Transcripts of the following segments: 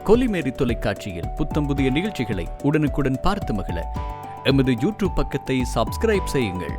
கொலிமேரி தொலைக்காட்சியில் புத்தம் புதிய நிகழ்ச்சிகளை உடனுக்குடன் பார்த்து மகிழ எமது யூடியூப் பக்கத்தை சப்ஸ்கிரைப் செய்யுங்கள்.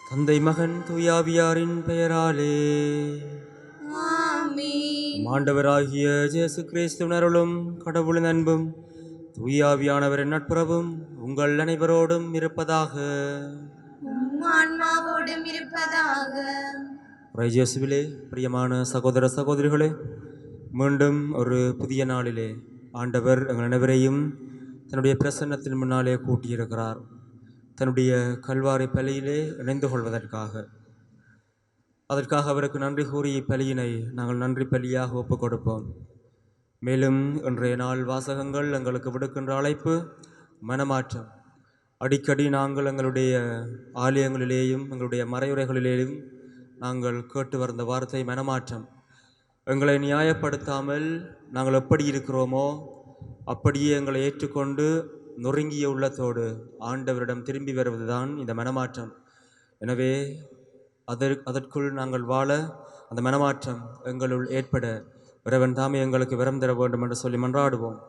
தந்தை மகன் தூயாவியாரின் பெயராலே ஆண்டவராகிய இயேசு கிறிஸ்துவின் அருளும் கடவுளின் அன்பும் தூயாவியானவரின் நட்புறவும் உங்கள் அனைவரோடும் இருப்பதாக. இயேசுவிலே பிரியமான சகோதர சகோதரிகளே, மீண்டும் ஒரு புதிய நாளிலே ஆண்டவர் எங்கள் அனைவரையும் தன்னுடைய பிரசன்னத்தின் முன்னாலே கூட்டியிருக்கிறார். தன்னுடைய கல்வாரி பலியிலே இணைந்து கொள்வதற்காக, அதற்காக அவருக்கு நன்றி கூறி பலியினை நாங்கள் நன்றி பலியாக ஒப்புக் கொடுப்போம். மேலும் இன்றைய நாள் வாசகங்கள் எங்களுக்கு விடுக்கின்ற அழைப்பு மனமாற்றம். அடிக்கடி நாங்கள் எங்களுடைய ஆலயங்களிலேயும் எங்களுடைய மறையுறைகளிலேயும் நாங்கள் கேட்டு வந்த வார்த்தை மனமாற்றம். எங்களை நியாயப்படுத்தாமல் நாங்கள் எப்படி இருக்கிறோமோ அப்படியே எங்களை ஏற்றுக்கொண்டு நொறுங்கிய உள்ளத்தோடு ஆண்டவரிடம் திரும்பி வருவதுதான் இந்த மனமாற்றம். எனவே அதற்குள் நாங்கள் வாழ, அந்த மனமாற்றம் எங்களுள் ஏற்பட இறைவன் தாமே எங்களுக்கு வரம் தர வேண்டும் என்று சொல்லி மன்றாடுவோம்.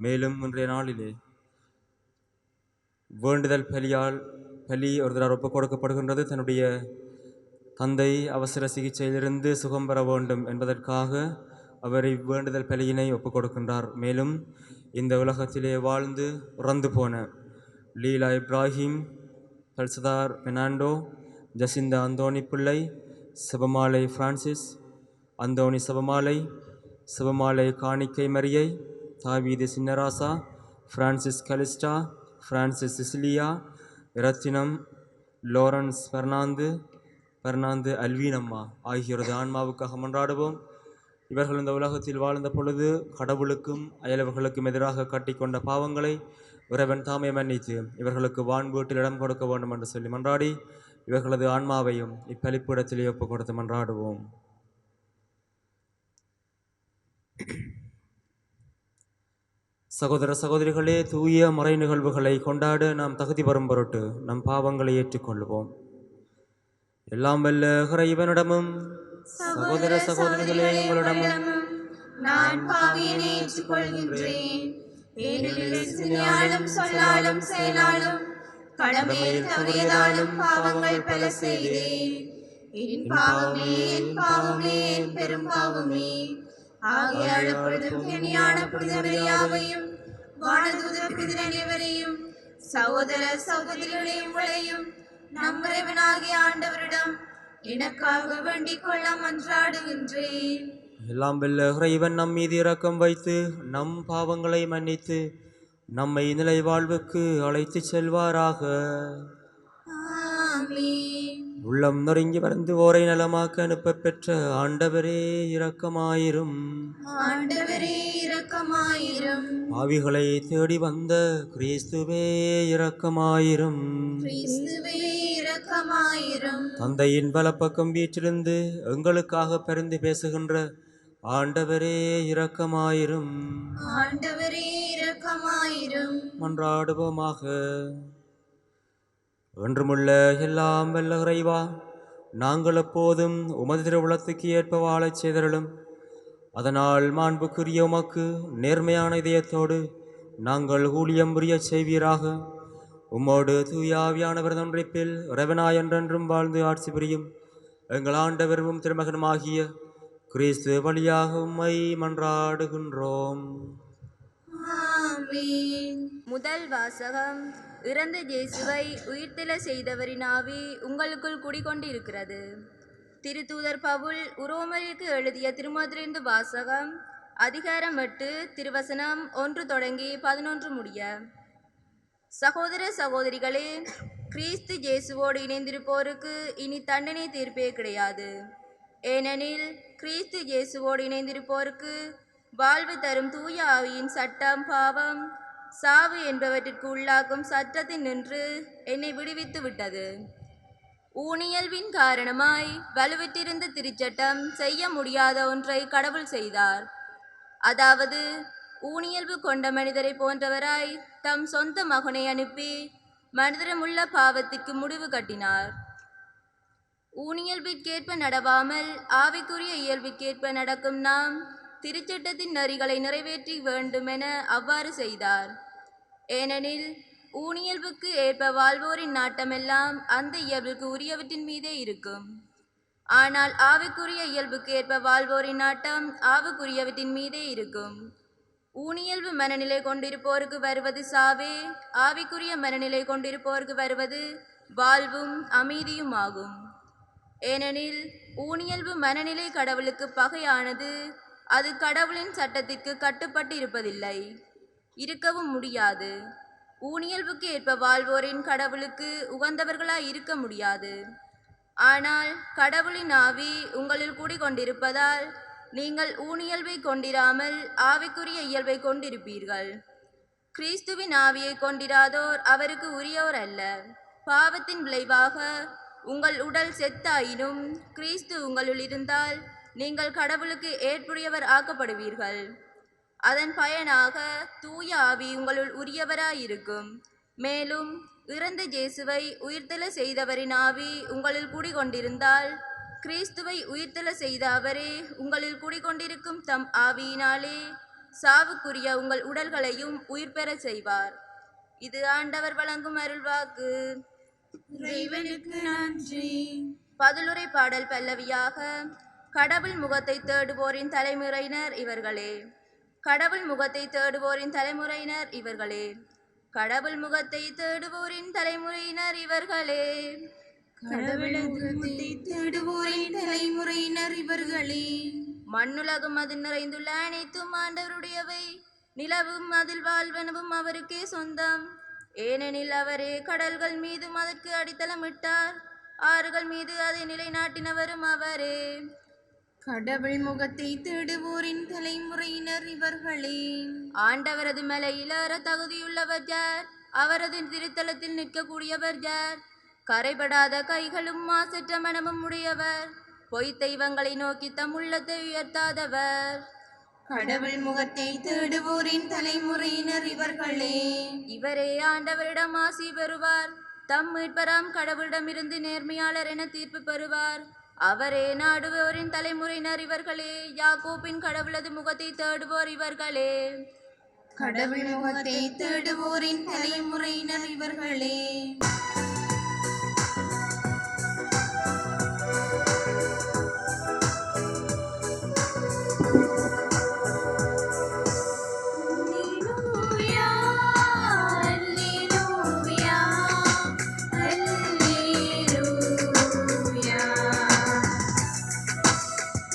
மேலும் இன்றைய நாளிலே வேண்டுதல் பலி ஒரு தடவை ஒப்புக் கொடுக்கப்படுகின்றது. தன்னுடைய தந்தை அவசர சிகிச்சையிலிருந்து சுகம் பெற வேண்டும் என்பதற்காக அவர் வேண்டுதல் பலியினை ஒப்புக் கொடுக்கின்றார். மேலும் இந்த உலகத்திலே வாழ்ந்து இறந்து போன லீலா இப்ராஹிம், பல்சதார் பெர்னாண்டோ, ஜசிந்தா அந்தோணி பிள்ளை, சிவமாலை பிரான்சிஸ், அந்தோணி சிவமாலை காணிக்கை மரியை, தாவீது சின்னராசா, பிரான்சிஸ் கலிஸ்டா, பிரான்சிஸ் சிசிலியா, இரத்தினம் லோரன்ஸ் பெர்னாந்து அல்வீனம்மா ஆகியோரது ஆன்மாவுக்காக மன்றாடுவோம். இவர்கள் இந்த உலகத்தில் வாழ்ந்த பொழுது கடவுளுக்கும் அயலவர்களுக்கும் எதிராக கட்டிக்கொண்ட பாவங்களை இறைவன் தாமே மன்னித்து இவர்களுக்கு வான்வீட்டில் இடம் கொடுக்க வேண்டும் என்று சொல்லி மன்றாடி இவர்களது ஆன்மாவையும் இப்பலிப்பிடத்திலே ஒப்புக் கொடுத்து மன்றாடுவோம். சகோதர சகோதரிகளே, தூய மறை நிகழ்வுகளை கொண்டாட நாம் தகுதி பெறும் பொருட்டு நம் பாவங்களை ஏற்றுக்கொள்வோம். எல்லாம் வல்ல இறைவனிடமும் சகோதர சகோதரிகளே உங்களிடமும் நான் பாவியனை ஏற்றுக்கொள்கின்றேன். சொல்லாலும் செயலாலும் கடமையில் தவறியதாலும் பாவங்கள் பல செய்தேன். என் பாவமே என் பெரும் பாவமே. ஆகையால் எப்பொழுதும் ஞான புனிதரையாவையும் வானதூதர் புனிதர் அனைவரையும் சகோதர சகோதரிகளே உங்களையும் நம் இறைவனாகிய ஆண்டவரிடம் எனக்காக வேண்டிக் கொள்ள மன்றாடுகின்றேன். எல்லாம் வெல்ல இறைவன் நம் மீது இரக்கம் வைத்து நம் பாவங்களை மன்னித்து நம்மை நிலை வாழ்வுக்கு அழைத்துச் செல்வாராக. ஆமென். உள்ளம் நொறுங்கி வருந்துவோரை நலமாக்க அனுப்பப் பெற்ற ஆண்டவரே இரக்கமாயிரும். ஆண்டவரே இரக்கமாயிரும். பாவிகளை தேடி வந்த கிறிஸ்துவே இரக்கமாயிரும். கிறிஸ்துவே இரக்கமாயிரும். தந்தையின் வலப்பக்கம் வீற்றிருந்து எங்களுக்காக பரிந்து பேசுகின்ற ஆண்டவரே இரக்கமாயிரும். ஆண்டவரே இரக்கமாயிரும். மன்றாடுவோமாக. ஒன்றுமுள்ள எல்லாம் வல்ல இறைவா, நாங்கள் எப்போதும் உமது திருவுளத்துக்கு ஏற்ப வாழச் செய்தருளும். அதனால் மாண்புக்குரிய உமக்கு நேர்மையான இதயத்தோடு நாங்கள் ஊழியம் புரியச் செய்வீராக. உம்மோடு தூயாவியானவர் ஒன்றிப்பில் இறைவனாய் என்றென்றும் வாழ்ந்து ஆட்சி புரியும் எங்கள் ஆண்டவரும் திருமகனுமாகிய கிறிஸ்து வழியாக உம்மை மன்றாடுகின்றோம். ஆமென். முதல் வாசகம். இறந்த இயேசுவை உயிர்த்தெழ செய்தவரின் ஆவி உங்களுக்குள் குடிகொண்டிருக்கிறது. திருத்தூதர் பவுல் உரோமருக்கு எழுதிய திருமுகத்திலிருந்து வாசகம். அதிகாரம் 8 திருவசனம் 1 தொடங்கி 11 முடிய. சகோதர சகோதரிகளே, கிறிஸ்து இயேசுவோடு இணைந்திருப்போருக்கு இனி தண்டனை தீர்ப்பே கிடையாது. ஏனெனில் கிறிஸ்து இயேசுவோடு இணைந்திருப்போருக்கு வாழ்வு தரும் தூய ஆவியின் சட்டம் பாவம் சாவு என்பவற்றிற்கு உள்ளாக்கும் சட்டத்தில் நின்று என்னை விடுவித்து விட்டது. ஊனியல்பின் காரணமாய் வலுவிட்டிருந்த திருச்சட்டம் செய்ய முடியாத ஒன்றை கடவுள் செய்தார். அதாவது ஊனியல்பு கொண்ட மனிதரை போன்றவராய் தம் சொந்த மகனை அனுப்பி மனிதரமுள்ள பாவத்திற்கு முடிவு கட்டினார். ஊனியல்பிற்கேற்ப நடவாமல் ஆவிக்குரிய இயல்பிற்கேற்ப நடக்கும் நாம் திருச்சட்டத்தின் நெறிகளை நிறைவேற்றி வேண்டுமென அவ்வாறு செய்தார். ஏனெனில் ஊனியல்புக்கு ஏற்ப வாழ்வோரின் நாட்டமெல்லாம் அந்த இயல்புக்கு உரியவற்றின் மீதே இருக்கும். ஆனால் ஆவிக்குரிய இயல்புக்கு ஏற்ப வாழ்வோரின் நாட்டம் ஆவுக்குரியவற்றின் மீதே இருக்கும். ஊனியல்பு மனநிலை கொண்டிருப்போருக்கு வருவது சாவே, ஆவிக்குரிய மனநிலை கொண்டிருப்போருக்கு வருவது வாழ்வும் அமைதியும் ஆகும். ஏனெனில் ஊனியல்பு மனநிலை கடவுளுக்கு பகையானது. அது கடவுளின் சட்டத்திற்கு கட்டுப்பட்டு இருப்பதில்லை, இருக்கவும் முடியாது. ஊனியல்புக்கு ஏற்ப வாழ்வோரின் கடவுளுக்கு உகந்தவர்களாய் இருக்க முடியாது. ஆனால் கடவுளின் ஆவி உங்களில் குடிகொண்டிருப்பதால் நீங்கள் ஊனியல்பை கொண்டிராமல் ஆவிக்குரிய இயல்பை கொண்டிருப்பீர்கள். கிறிஸ்துவின் ஆவியை கொண்டிராதோர் அவருக்கு உரியோர் அல்ல. பாவத்தின் விளைவாக உங்கள் உடல் செத்தாயினும் கிறிஸ்து உங்களுள் இருந்தால் நீங்கள் கடவுளுக்கு ஏற்புடையவர் ஆக்கப்படுவீர்கள். அதன் பயனாக தூய ஆவி உங்களுள் உரியவராயிருக்கும். மேலும் இறந்த இயேசுவை உயிர்த்தெழ செய்தவரின் ஆவி உங்களில் குடிகொண்டிருந்தால் கிறிஸ்துவை உயிர்த்தெழ செய்த அவரே உங்களில் குடிகொண்டிருக்கும் தம் ஆவியினாலே சாவுக்குரிய உங்கள் உடல்களையும் உயிர் பெற செய்வார். இது ஆண்டவர் வழங்கும் அருள்வாக்கு. இறைவனுக்கு நன்றி. பதிலுரை பாடல் பல்லவியாக. கடவுள் முகத்தை தேடுவோரின் தலைமுறையினர் இவர்களே. கடவுள் முகத்தை தேடுவோரின் தலைமுறையினர் இவர்களே. கடவுள் முகத்தை தேடுவோரின் தலைமுறையினர் இவர்களே. கடவுள் முகத்தை தேடுவோரின் தலைமுறையினர் இவர்களே. மண்ணுலகும் அதில் நிறைந்துள்ள அனைத்தும் ஆண்டவருடையவை. நிலவும் அதில் வாழ்வனவும் அவருக்கே சொந்தம். ஏனெனில் அவரே கடல்கள் மீதும் அதற்கு அடித்தளமிட்டார். ஆறுகள் மீது அதை நிலைநாட்டினவரும் அவரே. கடவுள் முகத்தை தேடுவோரின் தலைமுறையினர் இவர்களே. ஆண்டவரது மலையில் ஏற தகுதியுள்ளவர் யார்? அவரது திருத்தலத்தில் நிற்கக்கூடியவர் யார்? கரைபடாத கைகளும் மாசற்ற மனமும் உடையவர், பொய் தெய்வங்களை நோக்கி தம் உள்ளத்தை உயர்த்தாதவர். கடவுள் முகத்தை தேடுவோரின் தலைமுறையினர் இவர்களே. இவரே ஆண்டவரிடம் ஆசி பெறுவார். தம் மீட்பராம் கடவுளிடமிருந்து நேர்மையாளர் என தீர்ப்பு பெறுவார். அவரே நாடுவோரின் தலைமுறையினர் இவர்களே. யாக்கோபின் கடவுளது முகத்தை தேடுவோர் இவர்களே. கடவுள் முகத்தை தேடுவோரின் தலைமுறையினர் இவர்களே.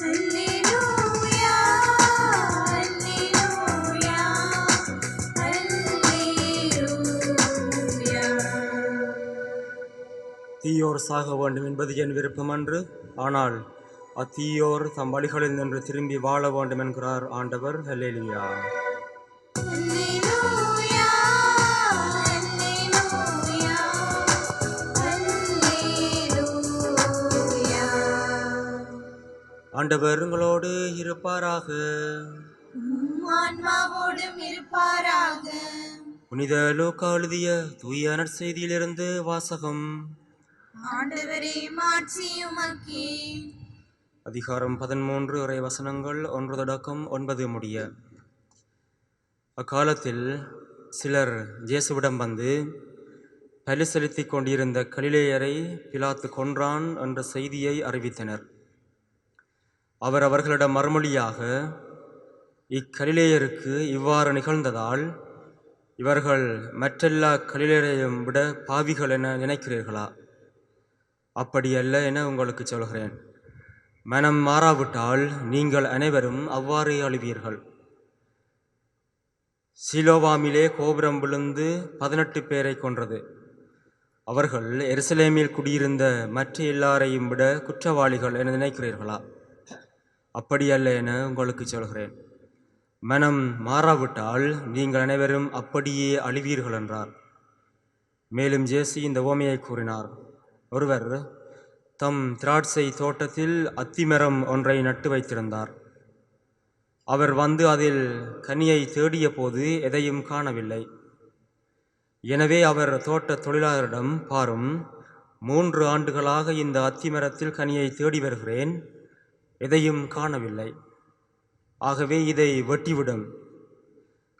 Alleluia. தீயோர் சாக வேண்டும் என்பது என் விருப்பமன்று, ஆனால் அத்தீயோர் தம் வழிகளில் நின்று திரும்பி வாழ வேண்டும் என்கிறார் ஆண்டவர். ஹல்லேலூயா. அல்லேலூயா, அல்லேலூயா, அல்லேலூயா. ஆண்டவர் உங்களோடு இருப்பாராக. ஆன்மாவோடும் இருப்பாராக. புனித லூக்கா எழுதிய தூய நற்செய்தியிலிருந்து வாசகம். ஆண்டவரே மாட்சி உமக்கே. அதிகாரம் 13 இறை வசனங்கள் 1 தொடக்கம் 9 முடிய. அக்காலத்தில் சிலர் இயேசுவிடம் வந்து, பலி செலுத்திக் கொண்டிருந்த கலிலேயரை பிலாத்து கொன்றான் என்ற செய்தியை அறிவித்தனர். அவர் அவர்களிடம் மறுமொழியாக, இக்கலிலேயருக்கு இவ்வாறு நிகழ்ந்ததால் இவர்கள் மற்றெல்லா கலிலேயரையும் விட பாவிகள் என நினைக்கிறீர்களா? அப்படியல்ல என உங்களுக்கு சொல்கிறேன். மனம் மாறாவிட்டால் நீங்கள் அனைவரும் அவ்வாறே அழிவீர்கள். சிலோவாமிலே கோபுரம் விழுந்து 18 பேரை கொன்றது. அவர்கள் எருசலேமில் குடியிருந்த மற்ற எல்லாரையும் விட குற்றவாளிகள் என நினைக்கிறீர்களா? அப்படியல்ல என உங்களுக்கு சொல்கிறேன். மனம் மாறாவிட்டால் நீங்கள் அனைவரும் அப்படியே அழிவீர்கள் என்றார். மேலும் இயேசு இந்த உவமையை கூறினார். ஒருவர் தம் திராட்சை தோட்டத்தில் அத்திமரம் ஒன்றை நட்டு வைத்திருந்தார். அவர் வந்து அதில் கனியை தேடிய போது எதையும் காணவில்லை. எனவே அவர் தோட்ட தொழிலாளரிடம், பாரும், 3 ஆண்டுகளாக இந்த அத்திமரத்தில் கனியை தேடி வருகிறேன், எதையும் காணவில்லை. ஆகவே இதை வெட்டிவிடும்,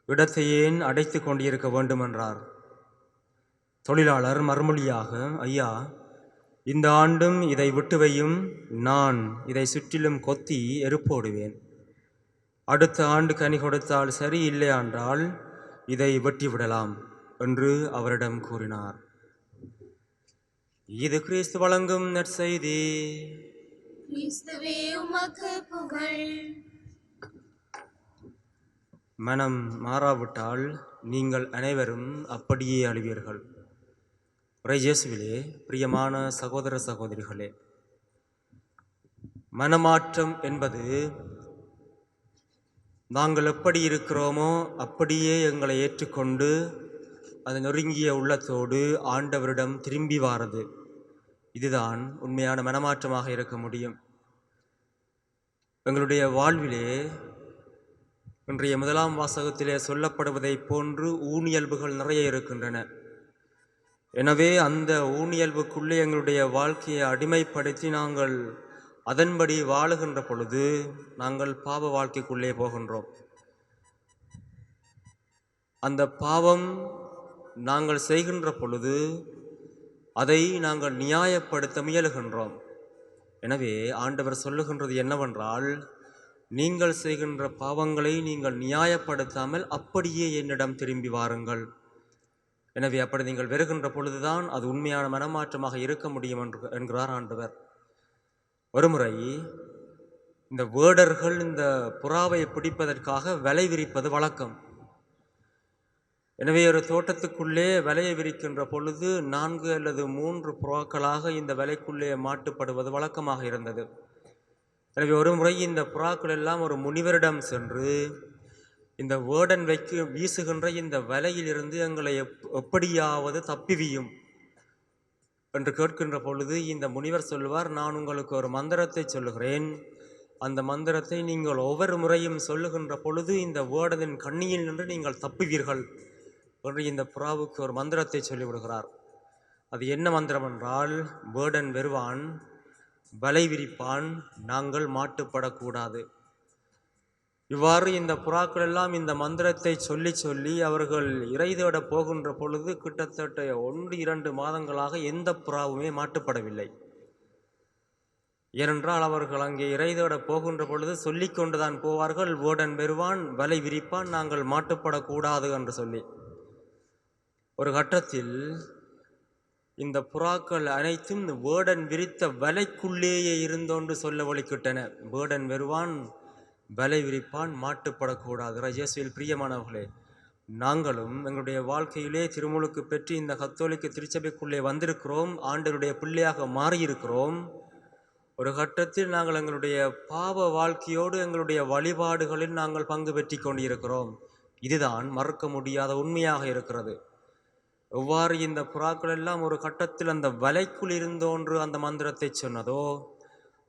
இடத்தை ஏன் அடைத்து கொண்டிருக்க வேண்டும் என்றார். தொழிலாளர் மறுமொழியாக, ஐயா, இந்த ஆண்டும் இதை விட்டுவையும், நான் இதை சுற்றிலும் கொத்தி எருப்போடுவேன். அடுத்த ஆண்டு கனி கொடுத்தால் சரி, இல்லையென்றால் இதை வெட்டிவிடலாம் என்று அவரிடம் கூறினார். இது கிறிஸ்து வழங்கும் நற்செய்தி. கிறிஸ்துவே உமக்கு புகழ். மனம் மாறாவிட்டால் நீங்கள் அனைவரும் அப்படியே அழிவீர்கள். இயேசுவிலே பிரியமான சகோதர சகோதரிகளே, மனமாற்றம் என்பது நாங்கள் எப்படி இருக்கிறோமோ அப்படியே எங்களை ஏற்றுக்கொண்டு அது நொறுங்கிய உள்ளத்தோடு ஆண்டவரிடம் திரும்பி வாரது. இதுதான் உண்மையான மனமாற்றமாக இருக்க முடியும். எங்களுடைய வாழ்விலே இன்றைய 1ஆம் வாசகத்திலே சொல்லப்படுவதை போன்று ஊனியல்புகள் நிறைய இருக்கின்றன. எனவே அந்த ஊனியல்புக்குள்ளே எங்களுடைய வாழ்க்கையை அடிமைப்படுத்தி நாங்கள் அதன்படி வாழுகின்ற பொழுது நாங்கள் பாவ வாழ்க்கைக்குள்ளே போகின்றோம். அந்த பாவம் நாங்கள் செய்கின்ற பொழுது அதை நாங்கள் நியாயப்படுத்த முயலுகின்றோம். எனவே ஆண்டவர் சொல்லுகின்றது என்னவென்றால், நீங்கள் செய்கின்ற பாவங்களை நீங்கள் நியாயப்படுத்தாமல் அப்படியே என்னிடம் திரும்பி வாருங்கள். எனவே அப்படி நீங்கள் வருகின்ற பொழுதுதான் அது உண்மையான மனமாற்றமாக இருக்க முடியும் என்கிறார் ஆண்டவர். ஒருமுறை இந்த வேடர்கள் இந்த புறாவை பிடிப்பதற்காக வலை விரிப்பது வழக்கம். எனவே ஒரு தோட்டத்துக்குள்ளே வலையை விரிக்கின்ற பொழுது 4 அல்லது 3 புறாக்களாக இந்த வலைக்குள்ளே மாட்டுப்படுவது வழக்கமாக இருந்தது. எனவே ஒரு முறை இந்த புறாக்கள் எல்லாம் ஒரு முனிவரிடம் சென்று, இந்த வேடன் வீசுகின்ற இந்த வலையிலிருந்து எங்களை எப்படியாவது தப்பிவியும் என்று கேட்கின்ற பொழுது இந்த முனிவர் சொல்லுவார், நான் உங்களுக்கு ஒரு மந்திரத்தை சொல்லுகிறேன். அந்த மந்திரத்தை நீங்கள் ஒவ்வொரு முறையும் சொல்லுகின்ற பொழுது இந்த வேடனின் கண்ணியில் நின்று நீங்கள் தப்புவீர்கள் என்று இந்த புறாவுக்கு ஒரு மந்திரத்தை சொல்லிவிடுகிறார். அது என்ன மந்திரம் என்றால், வேடன் வருவான், வலை விரிப்பான், நாங்கள் மாட்டுப்படக்கூடாது. இவ்வாறு இந்த புறாக்கள் எல்லாம் இந்த மந்திரத்தை சொல்லி சொல்லி அவர்கள் இறை தேட போகின்ற பொழுது கிட்டத்தட்ட 1-2 மாதங்களாக எந்த புறாவுமே மாட்டுப்படவில்லை. ஏனென்றால் அவர்கள் அங்கே இறை தேட போகின்ற பொழுது சொல்லிக்கொண்டுதான் போவார்கள், வேடன் வருவான், வலை விரிப்பான், நாங்கள் மாட்டுப்படக்கூடாது என்று சொல்லி. ஒரு கட்டத்தில் இந்த புறாக்கள் அனைத்தும் வேடன் விரித்த வலைக்குள்ளேயே இருந்தோண்டு சொல்ல வழிக்கிட்டன. வேடன் வருவான், வலை விரிப்பான், மாட்டுப்படக்கூடாது. இயேசுவில் பிரியமானவர்களே, நாங்களும் எங்களுடைய வாழ்க்கையிலே திருமுழுக்கு பெற்று இந்த கத்தோலிக்க திருச்சபைக்குள்ளே வந்திருக்கிறோம், ஆண்டவருடைய பிள்ளையாக மாறியிருக்கிறோம். ஒரு கட்டத்தில் நாங்கள் எங்களுடைய பாவ வாழ்க்கையோடு எங்களுடைய வழிபாடுகளில் நாங்கள் பங்கு பெற்றி கொண்டிருக்கிறோம். இதுதான் மறக்க முடியாத உண்மையாக இருக்கிறது. எவ்வாறு இந்த புறாக்கள் எல்லாம் ஒரு கட்டத்தில் அந்த வலைக்குள் இருந்தோன்று அந்த மந்திரத்தை சொன்னதோ,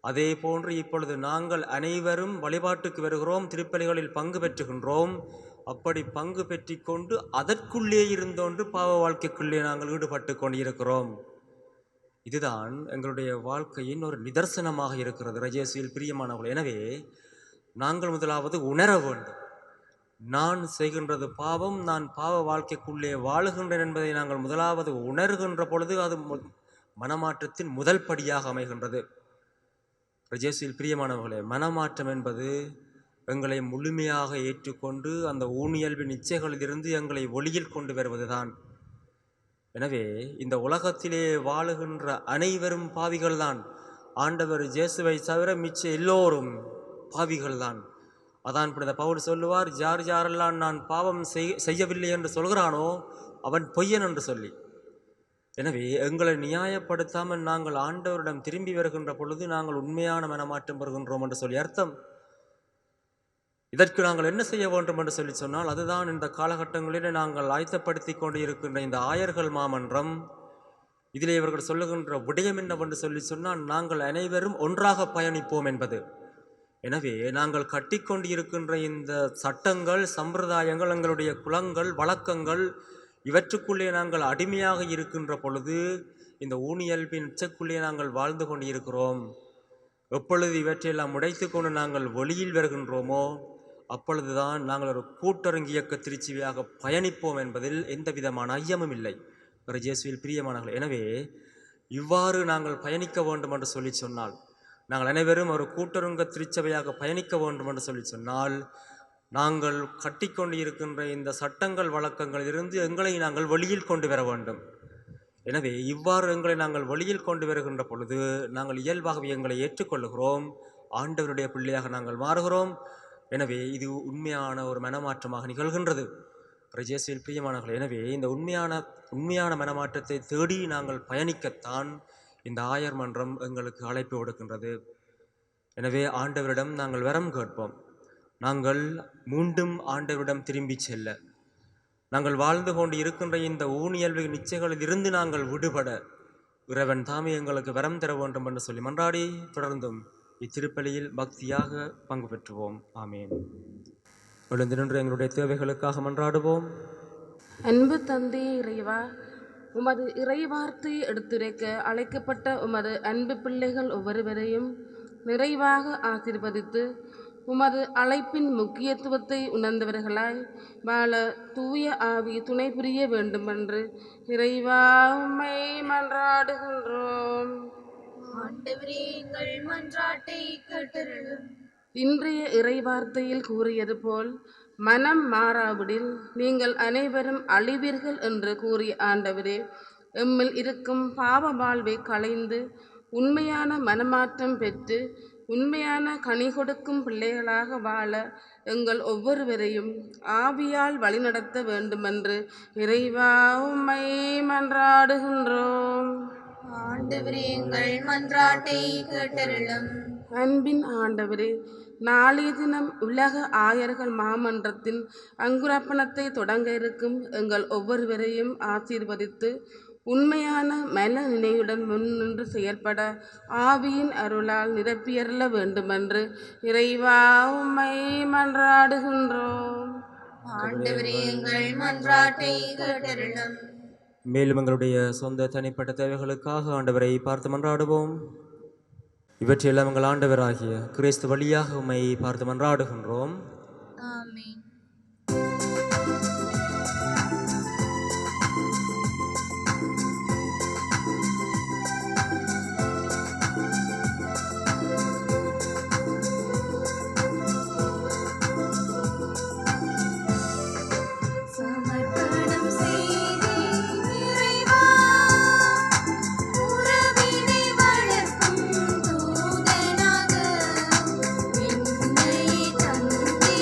அதே போன்று இப்பொழுது நாங்கள் அனைவரும் வழிபாட்டுக்கு வருகிறோம், திருப்பலிகளில் பங்கு பெற்றுகின்றோம். அப்படி பங்கு பெற்றி கொண்டு அதற்குள்ளே இருந்தோன்று பாவ வாழ்க்கைக்குள்ளே நாங்கள் ஈடுபட்டு கொண்டிருக்கிறோம். இதுதான் எங்களுடைய வாழ்க்கையின் ஒரு நிதர்சனமாக இருக்கிறது இயேசுவில் பிரியமானவர்கள். எனவே நாங்கள் முதலாவது உணர வேண்டும், நான் செய்கின்றது பாவம், நான் பாவ வாழ்க்கைக்குள்ளே வாழுகின்றேன் என்பதை நாங்கள் முதலாவது உணர்கின்ற பொழுது அது மனமாற்றத்தின் முதல் படியாக அமைகின்றது. இயேசுவில் பிரியமானவர்களே, மனமாற்றம் என்பது எங்களை முழுமையாக ஏற்றுக்கொண்டு அந்த ஊனியல்பின் இச்சைகளிலிருந்து எங்களை ஒளியில் கொண்டு வருவதுதான். எனவே இந்த உலகத்திலே வாழுகின்ற அனைவரும் பாவிகள்தான். ஆண்டவர் இயேசுவை தவிர மிச்ச எல்லோரும் பாவிகள்தான். அதான் புனித பவுல் சொல்லுவார், யார் யாரெல்லாம் நான் பாவம் செய்யவில்லை என்று சொல்கிறானோ அவன் பொய்யன் என்று சொல்லி. எனவே எங்களை நியாயப்படுத்தாமல் நாங்கள் ஆண்டவரிடம் திரும்பி வருகின்ற பொழுது நாங்கள் உண்மையான மனமாற்றம் பெறுகின்றோம் என்று சொல்லி அர்த்தம். இதற்கு நாங்கள் என்ன செய்ய வேண்டும் என்று சொல்லி சொன்னால், அதுதான் இந்த காலகட்டங்களில் நாங்கள் ஆயத்தப்படுத்தி கொண்டு இருக்கின்ற இந்த ஆயர்கள் மாமன்றம். இதிலே இவர்கள் சொல்லுகின்ற விடயம் என்னவென்று சொல்லி சொன்னால், நாங்கள் அனைவரும் ஒன்றாக பயணிப்போம் என்பது. எனவே நாங்கள் கட்டிக்கொண்டு இருக்கின்ற இந்த சட்டங்கள், சம்பிரதாயங்கள், எங்களுடைய குலங்கள், வழக்கங்கள், இவற்றுக்குள்ளே நாங்கள் அடிமையாக இருக்கின்ற பொழுது இந்த ஊனியல்பின் உச்சக்குள்ளே நாங்கள் வாழ்ந்து கொண்டு இருக்கிறோம். எப்பொழுது இவற்றையெல்லாம் உடைத்து கொண்டு நாங்கள் வெளியில் வருகின்றோமோ அப்பொழுதுதான் நாங்கள் ஒரு கூட்டரங்கு இயக்க திருச்சியாக பயணிப்போம் என்பதில் எந்த விதமான ஐயமும் இல்லை. இயேசுவில் பிரியமானவர்கள், எனவே இவ்வாறு நாங்கள் பயணிக்க வேண்டும் என்று சொல்லி சொன்னால், நாங்கள் அனைவரும் ஒரு கூட்டரங்க திருச்சபையாக பயணிக்க வேண்டும் என்று சொல்லி சொன்னால், நாங்கள் கட்டிக்கொண்டு இருக்கின்ற இந்த சட்டங்கள் வழக்கங்களிலிருந்து எங்களை நாங்கள் வெளியில் கொண்டு வர வேண்டும். எனவே இவ்வாறு எங்களை நாங்கள் வெளியில் கொண்டு வருகின்ற பொழுது நாங்கள் இயல்பாகவே எங்களை ஏற்றுக்கொள்ளுகிறோம், ஆண்டவருடைய பிள்ளையாக நாங்கள் மாறுகிறோம். எனவே இது உண்மையான ஒரு மனமாற்றமாக நிகழ்கின்றது. இயேசுவில் பிரியமானவர்கள், எனவே இந்த உண்மையான மனமாற்றத்தை தேடி நாங்கள் பயணிக்கத்தான் இந்த ஆயர் மன்றம் எங்களுக்கு அழைப்பு கொடுக்கின்றது. எனவே ஆண்டவரிடம் நாங்கள் வரம் கேட்போம். நாங்கள் மீண்டும் ஆண்டவரிடம் திரும்பி செல்ல, நாங்கள் வாழ்ந்து கொண்டு இருக்கின்ற இந்த ஊனியல்வு நிச்சயங்களில் இருந்து நாங்கள் விடுபட இறைவன் தாமே எங்களுக்கு வரம் தர வேண்டும் என்று சொல்லி மன்றாடி தொடர்ந்தும் இத்திருப்பலியில் பக்தியாக பங்கு பெற்றுவோம். ஆமேன். எழுந்து நின்று எங்களுடைய தேவைகளுக்காக மன்றாடுவோம். அன்பு தந்தை இறைவா, உமது இறைவார்த்தை எடுத்துரைக்க அழைக்கப்பட்ட உமது அன்பு பிள்ளைகள் ஒவ்வொருவரையும் நிறைவாக ஆசீர்வதித்து உமது அழைப்பின் முக்கியத்துவத்தை உணர்ந்தவர்களாய் வாழ தூய ஆவி துணை புரிய வேண்டுமென்று இறைவா உம்மை மன்றாடுகின்றோம். ஆண்டவரே, எங்கள் மன்றாட்டை கேட்டருளும். இன்றைய இறைவார்த்தையில் கூறியது போல், மனம் மாறாவிடில் நீங்கள் அனைவரும் அழிவீர்கள் என்று கூறிய ஆண்டவரே, எம்மில் இருக்கும் பாவ வாழ்வை களைந்து உண்மையான மனமாற்றம் பெற்று உண்மையான கனி கொடுக்கும் பிள்ளைகளாக வாழ எங்கள் ஒவ்வொருவரையும் ஆவியால் வழிநடத்த வேண்டுமென்று இறைவா உம்மை மன்றாடுகின்றோம். ஆண்டவரே, எங்கள் மன்றாட்டை கேட்டருளும். அன்பின் ஆண்டவரே, நாளைய தினம் உலக ஆயர்கள் மாமன்றத்தின் அங்குரார்ப்பணத்தை தொடங்க இருக்கும் எங்கள் ஒவ்வொருவரையும் ஆசீர்வதித்து உண்மையான மன நினைவுடன் முன்னின்று செயல்பட ஆவியின் அருளால் நிரப்பியருள வேண்டுமென்று இறைவா உம்மை மன்றாடுகின்றோம். ஆண்டவரே, எங்கள் மன்றாட்டை கேட்டருளும். மேலும் எங்களுடைய சொந்த தனிப்பட்ட தேவைகளுக்காக ஆண்டவரை பார்த்து மன்றாடுவோம். இவற்றையெல்லாம் எங்கள் ஆண்டவராகிய கிறிஸ்து வழியாக உம்மை பார்த்து மன்றாடுகின்றோம். ஆமென். சமர்ப்பணம் செய்தேன் இறைவா, உறவினை வளர்க்கும் தூதனாக என்னை தந்தீர்.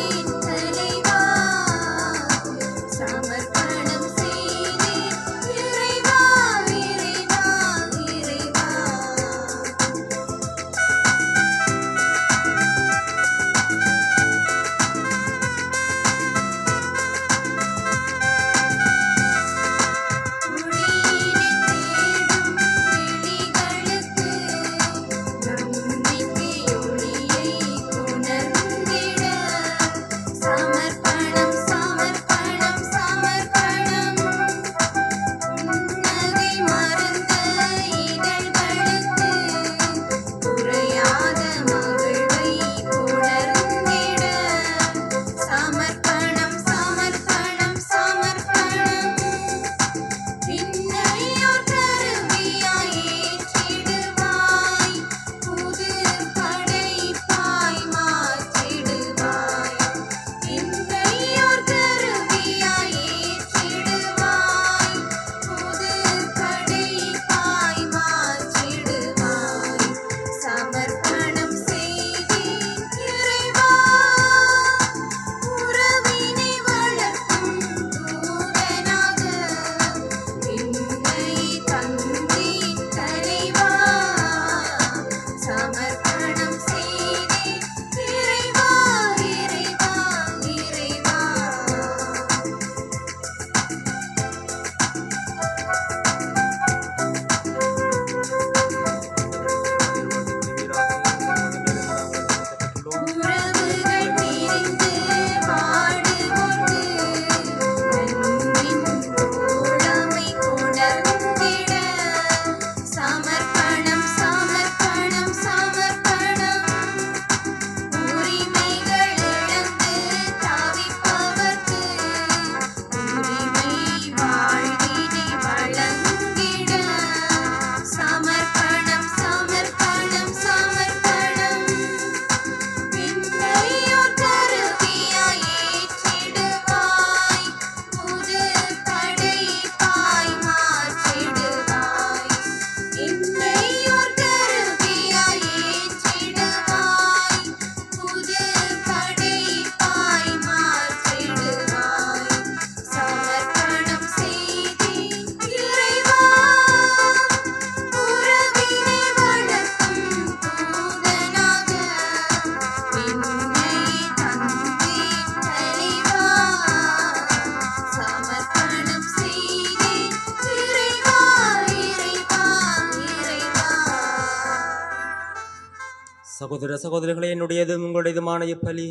சகோதர சகோதரிகளே, என்னுடையதும் உங்களுடையதுமான இப்பலி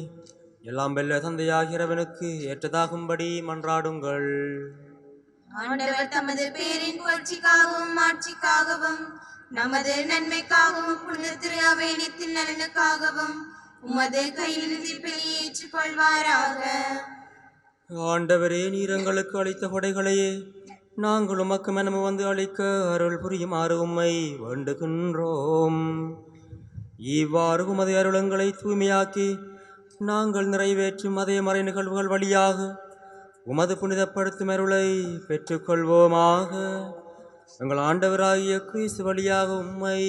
எல்லாம் வெல்ல தந்தையாகிறவனுக்கு ஏற்றதாகும்படி மன்றாடுங்கள். ஆண்டவர் தமது பேரின் புகழ்ச்சிக்காகவும் மாட்சிக்காகவும் நமது நன்மைக்காகவும் புனித திரு அவை நித்தின் நலனுக்காகவும் உமது கையிலிருந்து இப்பலியை ஏற்றுக்கொள்வாராக. ஆண்டவரே, நீர் எங்களுக்கு அளித்த கொடைகளையே நாங்கள் உமக்கு மனமு வந்து அளிக்க அருள் புரியுமாறு உம்மை வேண்டுகின்றோம். இவ்வாறு உமது அருளங்களை தூய்மையாக்கி நாங்கள் நிறைவேற்றும் அதே மறை நிகழ்வுகள் வழியாக உமது புனிதப்படுத்தும் அருளை பெற்றுக்கொள்வோமாக. எங்கள் ஆண்டவராகிய கிறிஸ்து வழியாக உம்மை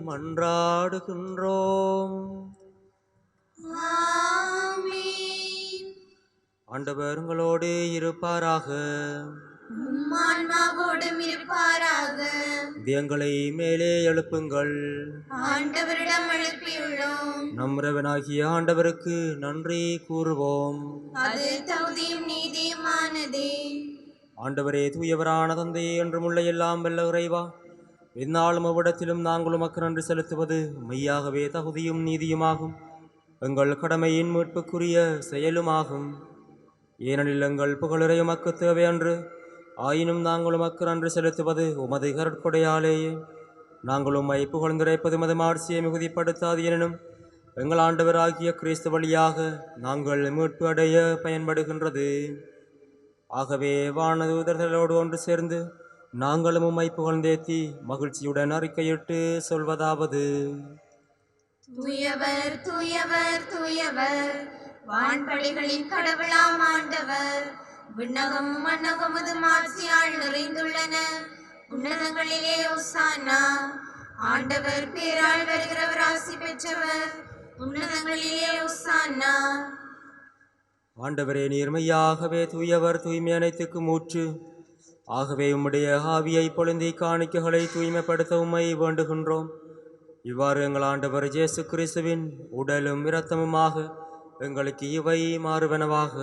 மன்றாடுகின்றோம். ஆமென். ஆண்டவர் உங்களோடு இருப்பாராக. உம் ஆன்மாவோடும் இருப்பாராக. இதயங்களை மேலே எழுப்புங்கள். ஆண்டவரிடம் எழுப்பியுள்ளோம். நம் இறைவனாகிய ஆண்டவருக்கு நன்றி கூறுவோம். அது தகுதியும் நீதியுமானதே. ஆண்டவரே, தூயவரான தந்தையே, என்றும் உள்ள எல்லாம் வல்ல இறைவா, இந்நாளும் அவ்விடத்திலும் நாங்கள் உமக்கு நன்றி செலுத்துவது மெய்யாகவே தகுதியும் நீதியுமாகும், எங்கள் கடமையின் மீட்புக்குரிய செயலுமாகும். ஏனெனில் எங்கள் புகழுரை உமக்கு தேவையன்று, ஆயினும் நாங்கள் உமக்கு நன்றி செலுத்துவது உமது கருட்கொடையாலேயே. நாங்கள் உம்மை புகழ்ந்துரைப்பது மது மாட்சியை மிகுதிப்படுத்தாது எனினும் எங்கள் ஆண்டவராகிய கிறிஸ்து வழியாக நாங்கள் மீட்பு அடைய பயன்படுகின்றது. ஆகவே வானதூதர்களோடு ஒன்று சேர்ந்து நாங்களும் உம்மை புகழ்ந்தேத்தி மகிழ்ச்சியுடன் அறிக்கையிட்டு சொல்வதாவது: தூயவர் தூயவர் தூயவர், வான்படைகளின் கடவுளாம் ஆண்டவர். விண்ணகம் மண்ணகமது மாட்சியால் நிறைந்துள்ளன. உன்னதங்களிலே ஓசானா. ஆண்டவர் பேரால் வருகிறவர் ஆசி பெற்றவர். உன்னதங்களிலே ஓசானா. ஆண்டவரே, நீர்மையாகவே தூயவர், தூய்மை அனைத்துக்கும் ஊற்று. ஆகவே உம்முடைய ஆவியை பொழுந்தி காணிக்கைகளை தூய்மைப்படுத்த உம்மை வேண்டுகின்றோம். இவ்வாறு எங்கள் ஆண்டவர் இயேசு கிறிஸ்துவின் உடலும் இரத்தமுமாக எங்களுக்கு இவை மாறுவனவாக.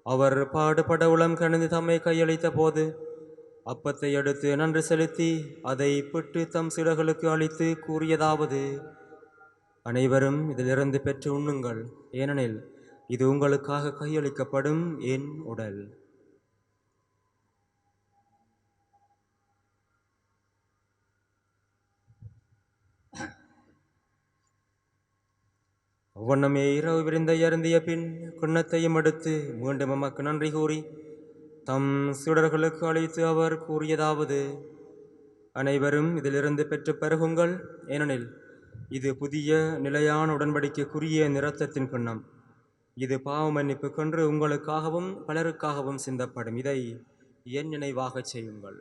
அவர் பாடுபட உளம் கணிந்து தம்மை கையளித்த போது அப்பத்தை எடுத்து நன்றி செலுத்தி அதை பிட்டு தம் சீடர்களுக்கு அளித்து கூறியதாவது: அனைவரும் இதிலிருந்து பெற்று உண்ணுங்கள், ஏனெனில் இது உங்களுக்காக கையளிக்கப்படும் என் உடல். அவ்வண்ணமே இரவு விருந்தை அருந்திய பின் கிண்ணத்தையும் எடுத்து மீண்டும் எமக்கு நன்றி கூறி தம் சீடர்களுக்கு அளித்து அவர் கூறியதாவது: அனைவரும் இதிலிருந்து பெற்று பருகுங்கள், ஏனெனில் இது புதிய நிலையான உடன்படிக்கைக்குரிய இரத்தத்தின் கிண்ணம். இது பாவ மன்னிப்புக்கென்று உங்களுக்காகவும் பலருக்காகவும் சிந்தப்படும். இதை என் நினைவாகச் செய்யுங்கள்.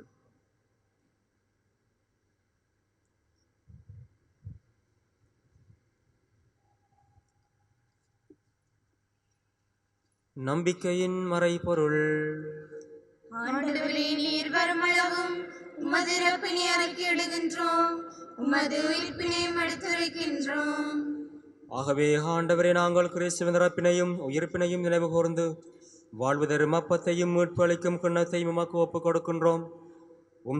நம்பிக்கையின் மறைபொருள். ஆண்டவரே, நீர் வருமளவும் உமது இறப்பினை அறிக்கையிடுகின்றோம், உமது உயிர்ப்பினையும் எடுத்துரைக்கின்றோம். ஆகவே ஆண்டவரே, நாங்கள் கிறிஸ்துவின் இறப்பினையும் உயிர்ப்பினையும் நினைவு கூர்ந்து வாழ்வு தரும் அப்பத்தையும் மீட்பு அளிக்கும் கிண்ணத்தையும் உமக்கு ஒப்புக் கொடுக்கின்றோம்.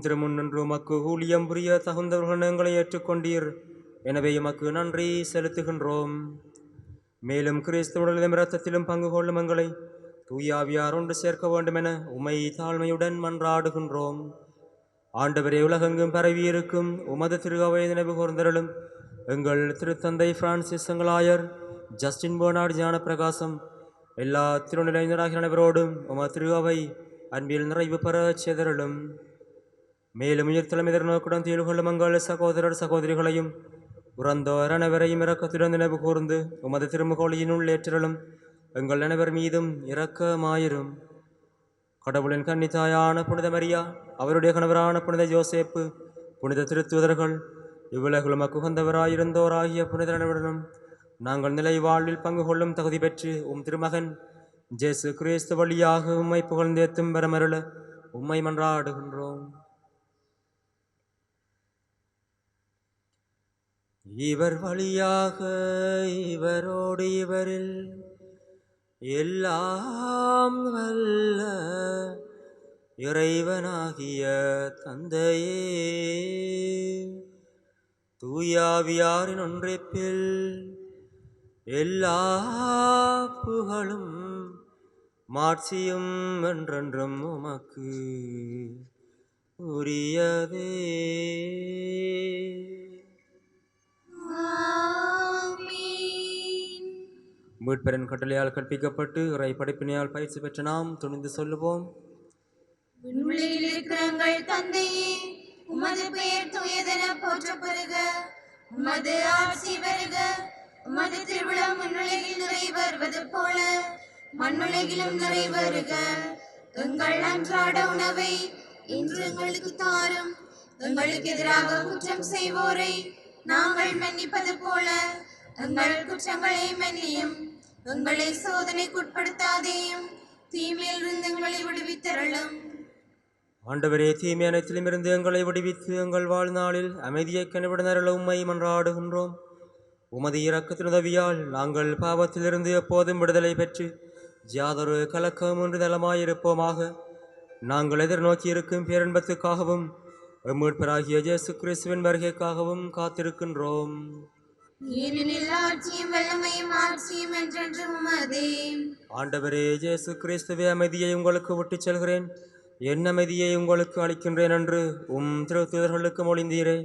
திருமுன் நின்று உமக்கு ஊழியம் புரிய தகுந்தவர்கள் எங்களை ஏற்றுக்கொண்டீர். எனவே உமக்கு நன்றி செலுத்துகின்றோம். மேலும் கிறிஸ்துவுடனும் இரத்தத்திலும் பங்கு கொள்ளும் எங்களை தூயாவியார் ஒன்று சேர்க்க வேண்டும் என உம்மை தாழ்மையுடன் மன்றாடுகின்றோம். ஆண்டவரே, உலகெங்கும் பரவியிருக்கும் உமது திரு அவை நினைவு கூர்ந்தருளும். எங்கள் திருத்தந்தை பிரான்சிஸ், எங்களாயர் ஜஸ்டின் பெர்னார்ட், ஞான பிரகாசம், எல்லா திருநிலையினராகிய அனைவரோடும் உமது திரு அவை அன்பில் நிறைவு பெற செய்தருளும். மேலும் உயிர்த்தலம் எதிர்நோக்குடன் தீர்வுகளும் எங்கள் சகோதரர் சகோதரிகளையும் உறந்தோர் அனைவரையும் இரக்கத்துடன் நினைவு கூர்ந்து உமது திருமுகொழியினுள் ஏற்றலும். எங்கள் அனைவர் மீதும் இரக்கமாயிரும். கடவுளின் கன்னித்தாயான புனித மரியா, அவருடைய கணவரான புனித ஜோசேப்பு, புனித திருத்தூதர்கள், இவ்வுலகில் உமக்கு உகந்தவராயிருந்தோராகிய புனித அனைவருடனும் நாங்கள் நிலை வாழ்வில் பங்கு கொள்ளும் தகுதி பெற்று திருமகன் இயேசு கிறிஸ்து வழியாக உம்மை புகழ்ந்தேத்தும் வரமருள உம்மை மன்றாடுகின்றோம். இவர் வழியாக இவரோடு இவரில் எல்லாம் வல்ல இறைவனாகிய தந்தையே, தூயாவியாரின் ஒன்றிப்பில் எல்லா புகழும் மாட்சியும் என்றென்றும் உமக்கு உரியதே. மீட்பரின் கட்டளையால் கற்பிக்கப்பட்டு இறை படைப்பினையால் பயிற்சி பெற்ற நாம் துணிந்து சொல்லுவோம். விண்வெளியில் இருக்கிற எங்கள் தந்தையே, உமது பெயர் தூயதென போற்றப்பெறுக. உமது ஆட்சி வருக. உமது திருவிழா விண்ணுலகில் நிறைவேறுவது போல மண்ணுலகிலும் நிறைவேறுக. எங்கள் அன்றாட உணவை இன்று எங்களுக்கு தாரும். எங்களுக்கு எதிராக குற்றம் செய்வோரை நாங்கள் மன்னிப்பது போல எங்கள் குற்றங்களை மன்னியும். எங்களை சோதனைக்குட்படுத்தாதேயும், தீமையிலிருந்து எங்களை விடுவித்தருளும். ஆண்டவரே, தீமை அனைத்திலும் இருந்து எங்களை விடுவித்து எங்கள் வாழ்நாளில் அமைதியை கனிவிடனருள உம்மை மன்றாடுகின்றோம். உமது இரக்கத்தின் உதவியால் நாங்கள் பாவத்திலிருந்து எப்போதும் விடுதலை பெற்று யாதொரு கலக்கமின்றி நலமாயிருப்போமாக. நாங்கள் எதிர்நோக்கி இருக்கும் பேரன்பத்துக்காகவும் மீட்பராகிய இயேசு கிறிஸ்துவின் வருகைக்காகவும் காத்திருக்கின்றோம். ஏனெனில் ஆட்சியும் வல்லமையும் ஆட்சியும் என்றென்றும் உமதே. ஆண்டவரே இயேசு கிறிஸ்துவே, அமைதியை உங்களுக்கு விட்டுச் செல்கிறேன், என் அமைதியை உங்களுக்கு அளிக்கின்றேன் என்று திருத்தூதர்களுக்கு மொழிந்தீரே.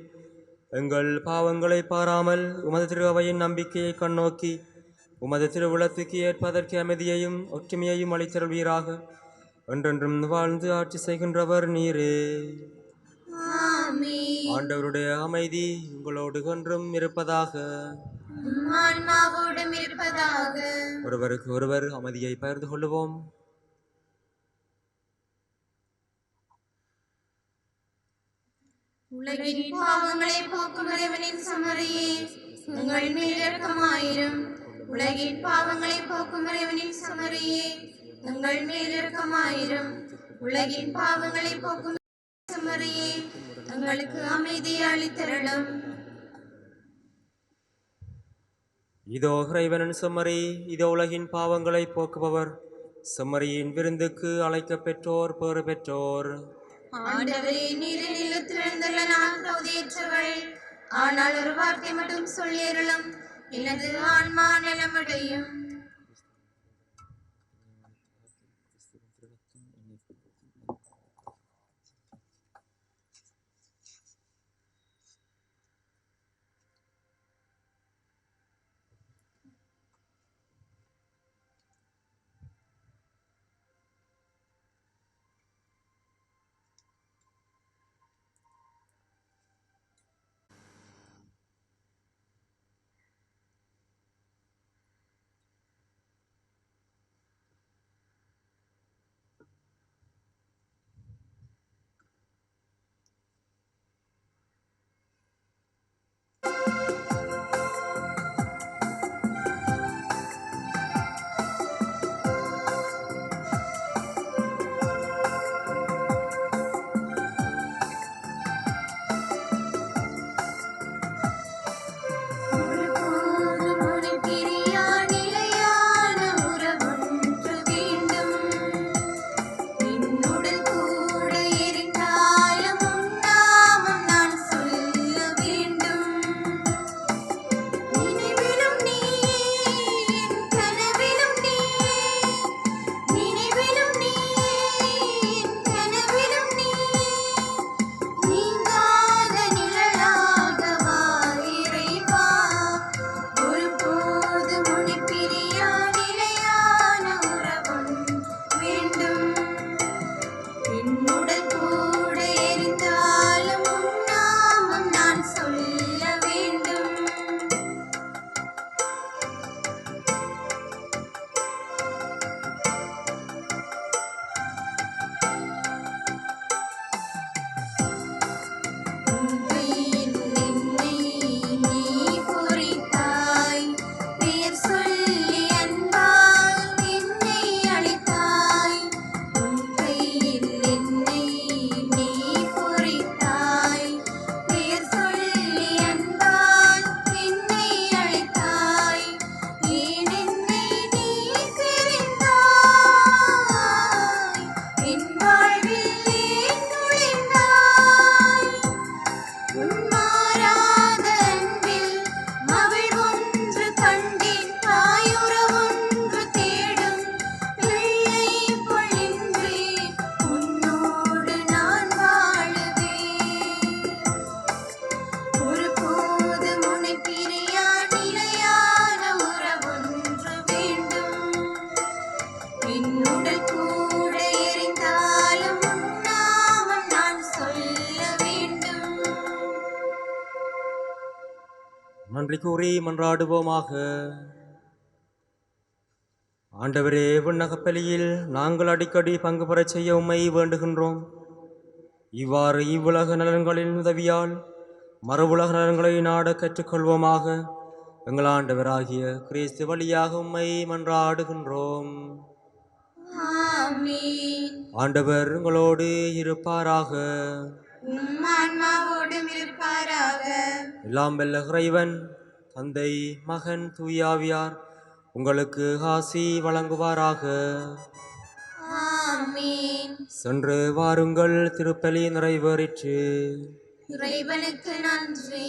எங்கள் பாவங்களை பாராமல் உமது திரு அவையின் நம்பிக்கையை கண்ணோக்கி உமது திருவுளத்துக்கு ஏற்பதற்கு அமைதியையும் ஒற்றுமையையும் அளித்தருள்வீராக. என்றென்றும் வாழ்ந்து ஆட்சி செய்கின்றவர் நீரே. ஆமென். ஆண்டவருடைய அமைதி உங்களோடு என்றும் இருப்பதாக. உம் ஆன்மாவோடும் இருப்பதாக. ஒருவருக்கு ஒருவர் அமைதியை பகிர்ந்து கொள்ளுவோம். உலகின் பாவங்களை போக்கும் இறைவனின் சமரியே, உங்கள் மேல் இரக்கமாயிரும். உலகின் பாவங்களை போக்கும் இறைவனின் சமரியே, உங்கள் மேல் இரக்கமாயிரும். உலகின் பாவங்களை போக்கும் சமரியே, எங்களுக்கு அமைதியை அளித்தருளும். இதோ இறைவனின் செம்மறி, இதோ உலகின் பாவங்களை போக்குபவர். செம்மறியின் விருந்துக்கு அழைக்கப் பெற்றோர் பேறு பெற்றோர். ஆண்டவரே, நீர் நிலத்தில் எழுந்துள்ள நான் தகுதியற்றவள். ஆனால் ஒரு வார்த்தை மட்டும் சொல்லியருளும், எனது ஆன்மா நலமடையும். நன்றி கூறி மன்றாடுவோமாக. ஆண்டவரே, விண்ணகப் பலியில் நாங்கள் அடிக்கடி பங்கு பெறச் செய்ய உம்மை வேண்டுகின்றோம். இவ்வாறு இவ்வுலக நலன்களின் உதவியால் மறுவுலக நலன்களை நாட கற்றுக்கொள்வோமாக. எங்கள் ஆண்டவராகிய கிறிஸ்து வழியாக உம்மை மன்றாடுகின்றோம். ஆமென். ஆண்டவர் உங்களோடு இருப்பாராக. உம் ஆன்மாவோடும் இருப்பாராக. எல்லாம் வல்ல இறைவன் தந்தை, மகன், தூயாவியார் உங்களுக்கு ஆசி வழங்குவாராக. ஆமென். சென்று வாருங்கள், திருப்பலி நிறைவேறிற்று. இறைவனுக்கு நன்றி.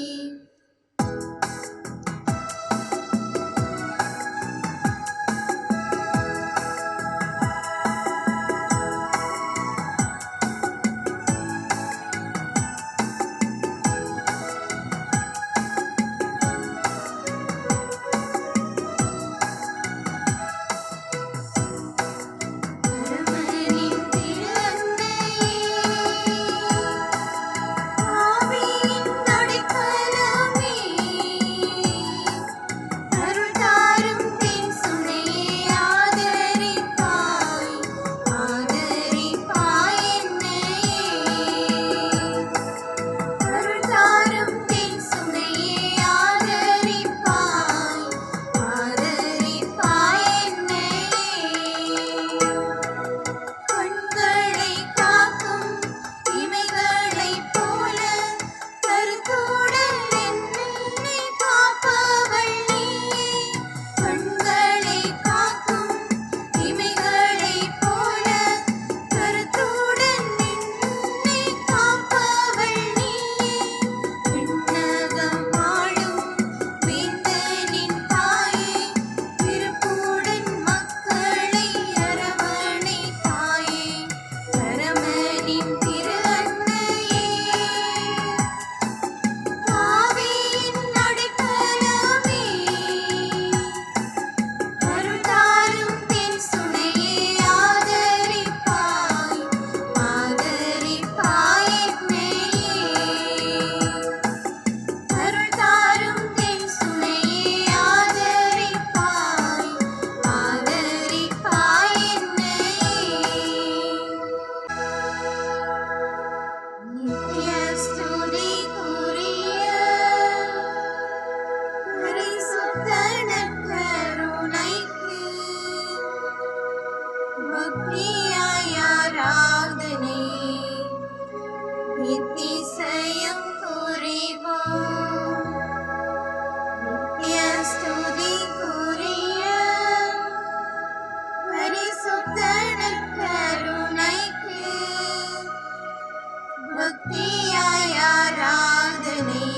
அரவனின் திரு அன்னையே, ஆவியின் அடைக்கலமே, அருள் தாரும் தென் சுனையே, ஆதரிப்பாய் என்னையே. அருள் தாரும் தென் சுனையே, ஆதரிப்பாய் என்னையே. கண்களை காக்கும் இமைகளைப் போல கருத்துடன் என்னை காப்பவள் நீயே. கண்களை காக்கும் இமைகளைப் போல கருத்துடன் என்னை காப்பவள் நீயே. விண்ணகம் வாழும் வேந்தனின் தாயே, விருப்புடன் மக்களை அரவணைத்தாயே. பரமனின் திரு அன்னையே, ஆவியின் அடைக்கலமே, அருள் தாரும் தென் சுனையே, ஆதரிப்பாய் என்னையே. அருள் தாரும் தென் சுனையே, ஆதரிப்பாய் என்னையே. நித்ய ஸ்துதிக்குரிய பரிசுத்த நற்கருணைக்கு பக்தியாய் ஆராதனை நித்திசையும் புரிவோம். நித்ய ஸ்துதிக்குரிய பரிசுத்த நற்கருணைக்கு பக்தியாய் ஆராதனை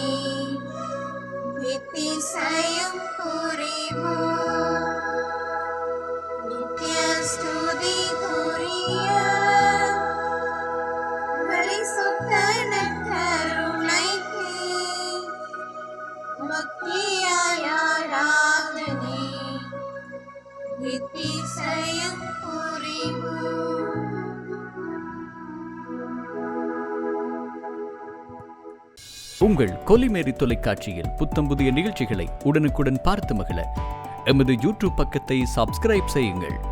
நித்திசையும் புரிவோம். நித்ய ஸ்துதிக்குரிய பரிசுத்த நற்கருணைக்கு பக்தியாய் ஆராதனை நித்திசையும் புரிவோம். உங்கள் கொலிமேரி தொலைக்காட்சியில் புத்தம் புதிய நிகழ்ச்சிகளை உடனுக்குடன் பார்த்து மகிழ எமது யூடியூப் பக்கத்தை சப்ஸ்கிரைப் செய்யுங்கள்.